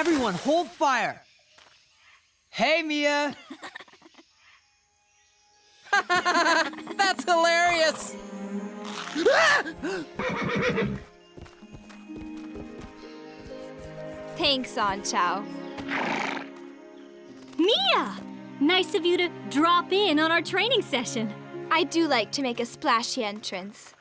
Everyone, hold fire. Hey, Mia. That's hilarious! Thanks, Chow. Mia! Nice of you to drop in on our training session. I do like to make a splashy entrance.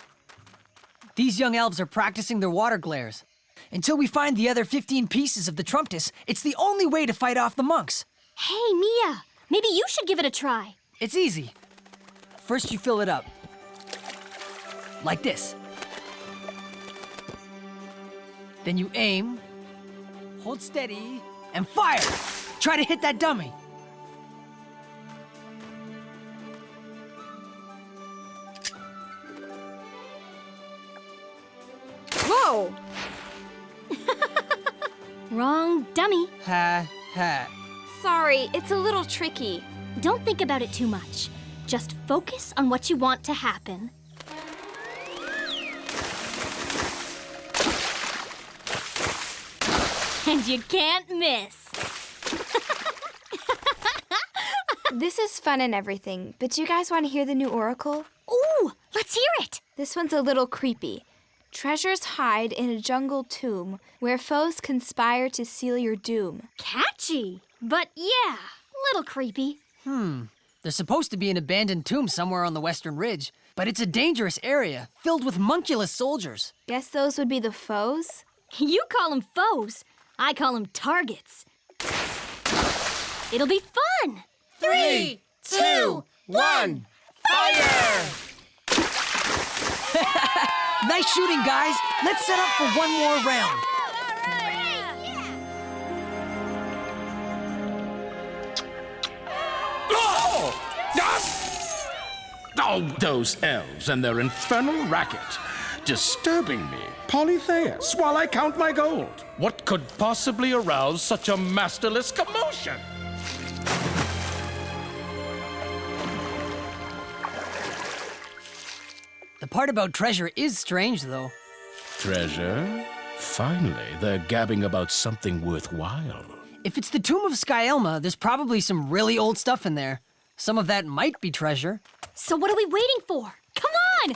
These young elves are practicing their water glares. Until we find the other 15 pieces of the Trumptus, it's the only way to fight off the monks. Hey, Mia, maybe you should give it a try. It's easy. First, you fill it up. Like this. Then you aim, hold steady, and fire! Try to hit that dummy. Whoa! Wrong dummy. Ha, ha. Sorry, it's a little tricky. Don't think about it too much. Just focus on what you want to happen. And you can't miss. This is fun and everything, but do you guys want to hear the new oracle? Ooh, let's hear it. This one's a little creepy. Treasures hide in a jungle tomb where foes conspire to seal your doom. Catchy, but yeah, little creepy. There's supposed to be an abandoned tomb somewhere on the Western Ridge, but it's a dangerous area, filled with monkulous soldiers. Guess those would be the foes? You call them foes. I call them targets. It'll be fun. 3, 2, 1, fire! Nice shooting, guys. Let's set up for one more round. Oh, those elves and their infernal racket. Disturbing me, Polytheus, while I count my gold. What could possibly arouse such a masterless commotion? The part about treasure is strange, though. Treasure? Finally, they're gabbing about something worthwhile. If it's the tomb of Skyelma, there's probably some really old stuff in there. Some of that might be treasure. So what are we waiting for? Come on!